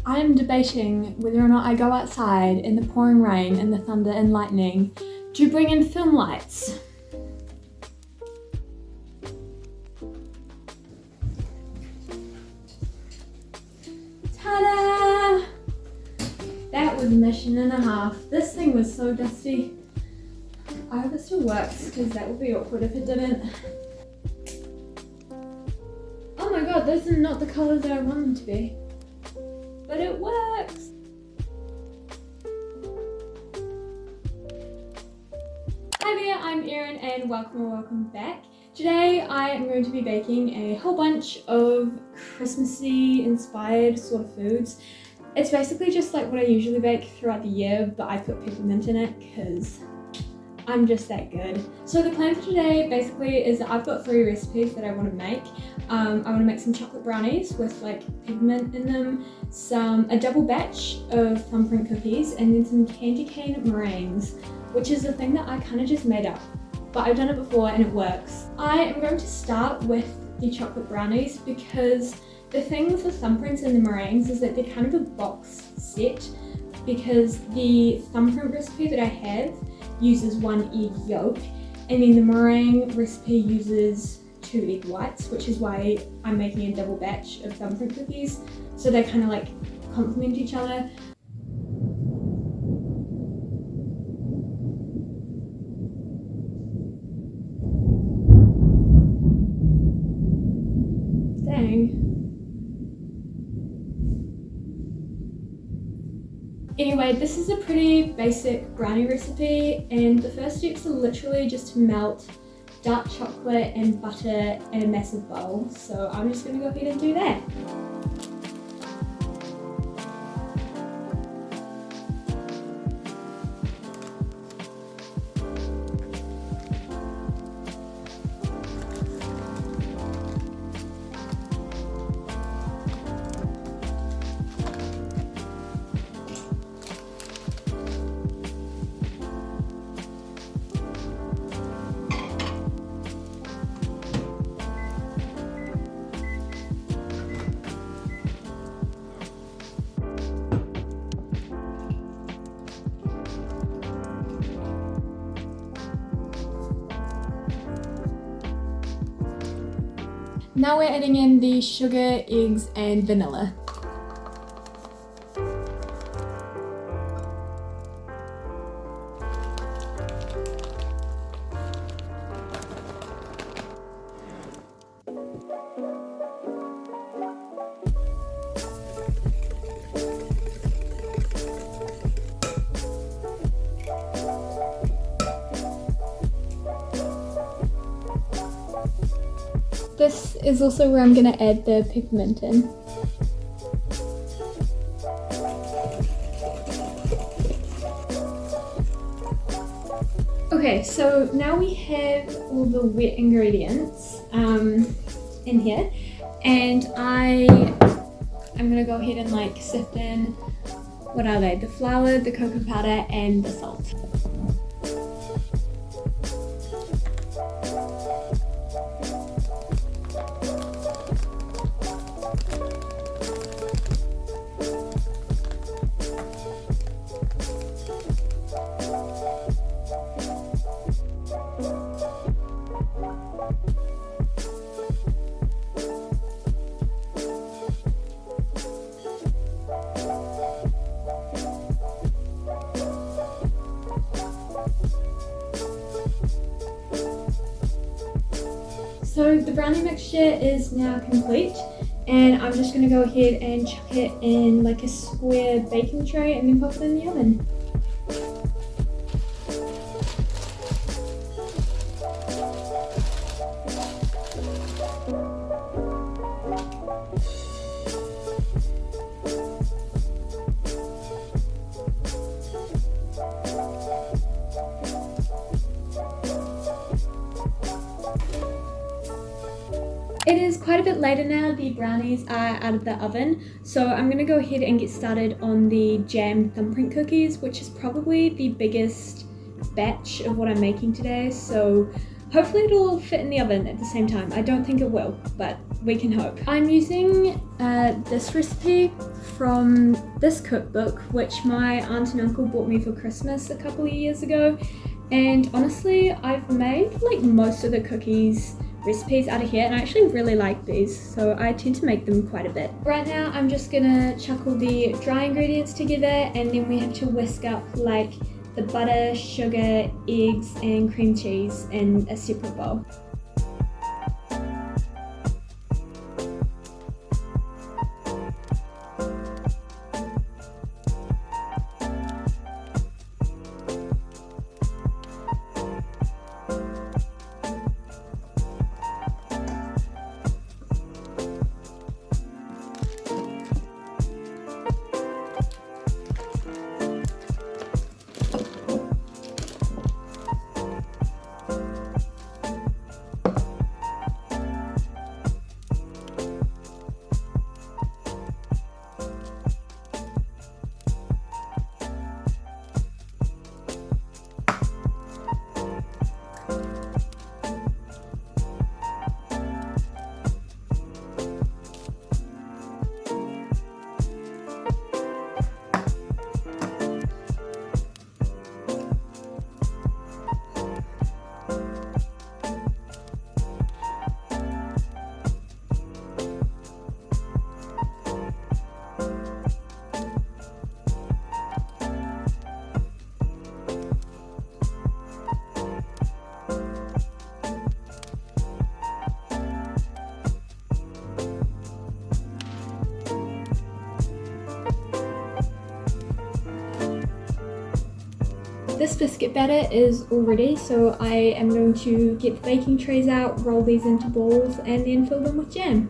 I am debating whether or not I go outside in the pouring rain and the thunder and lightning to bring in film lights. Ta-da! That was a mission and a half. This thing was so dusty. I hope it still works because that would be awkward if it didn't. Oh my god, those are not the colours that I want them to be. But it works! Hi there, I'm Erin and welcome back. Today I am going to be baking a whole bunch of Christmassy inspired sort of foods. It's basically just like what I usually bake throughout the year, but I put peppermint in it because I'm just that good. So the plan for today basically is that I've got 3 recipes that I want to make. I want to make some chocolate brownies with like peppermint in them, a double batch of thumbprint cookies, and then some candy cane meringues, which is a thing that I kind of just made up, but I've done it before and it works. I am going to start with the chocolate brownies because the thing with the thumbprints and the meringues is that they're kind of a box set, because the thumbprint recipe that I have uses 1 egg yolk, and then the meringue recipe uses 2 egg whites, which is why I'm making a double batch of thumbprint cookies, so they kind of like complement each other. Dang. Anyway, this is a pretty basic brownie recipe, and the first steps are literally just to melt dark chocolate and butter in a massive bowl. So I'm just going to go ahead and do that. Now we're adding in the sugar, eggs, and vanilla. This is also where I'm going to add the peppermint in. Okay, so now we have all the wet ingredients in here, and I'm going to go ahead and like sift in, what are they? The flour, the cocoa powder, and the salt. So the brownie mixture is now complete, and I'm just going to go ahead and chuck it in like a square baking tray and then pop it in the oven. It is quite a bit later now, the brownies are out of the oven, so I'm going to go ahead and get started on the jammed thumbprint cookies, which is probably the biggest batch of what I'm making today, so hopefully it'll all fit in the oven at the same time. I don't think it will, but we can hope. I'm using this recipe from this cookbook, which my aunt and uncle bought me for Christmas a couple of years ago. And honestly, I've made like most of the cookies recipes out of here, and I actually really like these, so I tend to make them quite a bit. Right now I'm just gonna chuck all the dry ingredients together, and then we have to whisk up like the butter, sugar, eggs and cream cheese in a separate bowl. This biscuit batter is all ready, so I am going to get the baking trays out, roll these into balls and then fill them with jam.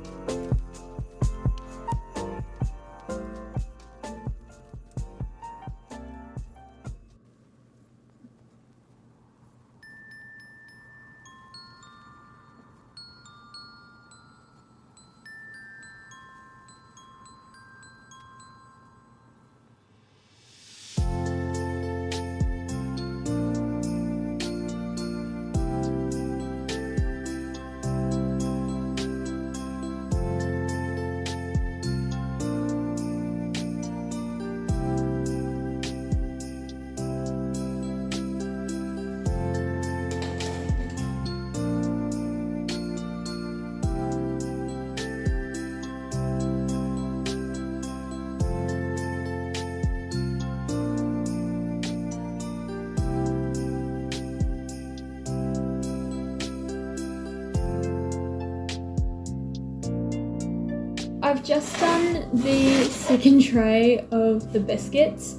I've just done the second tray of the biscuits.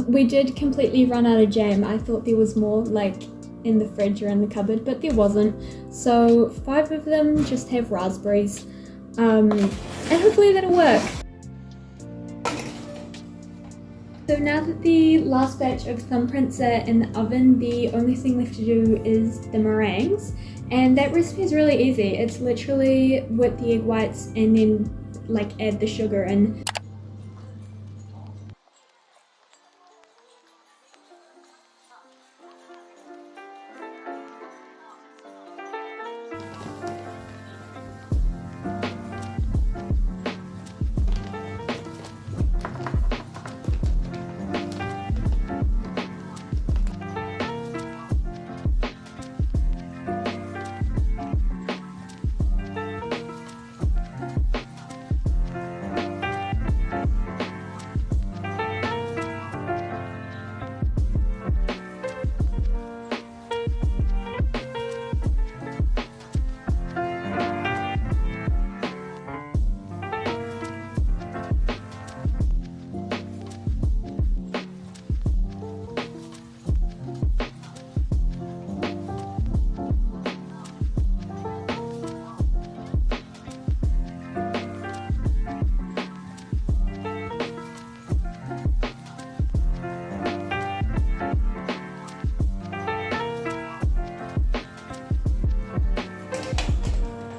We did completely run out of jam. I thought there was more like in the fridge or in the cupboard, but there wasn't. So 5 of them just have raspberries, and hopefully that'll work. So now that the last batch of thumbprints are in the oven, the only thing left to do is the meringues. And that recipe is really easy. It's literally whip the egg whites and then like add the sugar in.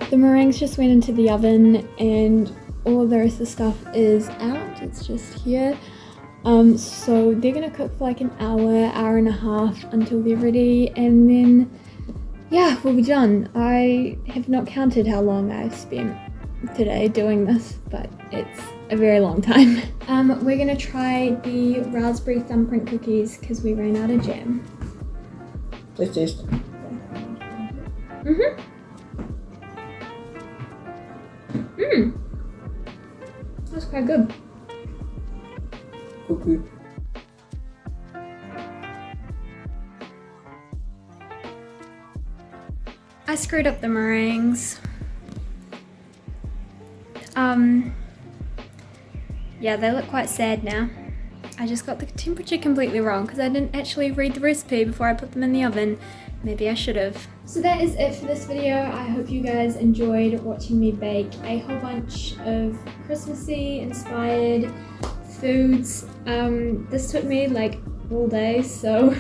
The meringues just went into the oven and all the rest of the stuff is out. It's just here. So they're gonna cook for like an hour, hour and a half until they're ready, and then yeah, we'll be done. I have not counted how long I've spent today doing this, but it's a very long time. We're gonna try the raspberry thumbprint cookies because we ran out of jam. Let's taste them. That's quite good. Cookie. I screwed up the meringues. Yeah, they look quite sad now. I just got the temperature completely wrong because I didn't actually read the recipe before I put them in the oven. Maybe I should have. So that is it for this video. I hope you guys enjoyed watching me bake a whole bunch of Christmassy inspired foods. This took me like all day, so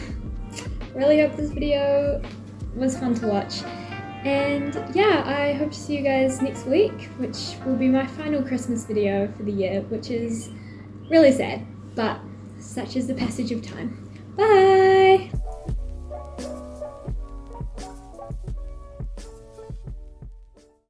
really hope this video was fun to watch. And yeah, I hope to see you guys next week, which will be my final Christmas video for the year, which is really sad, but such is the passage of time. Bye!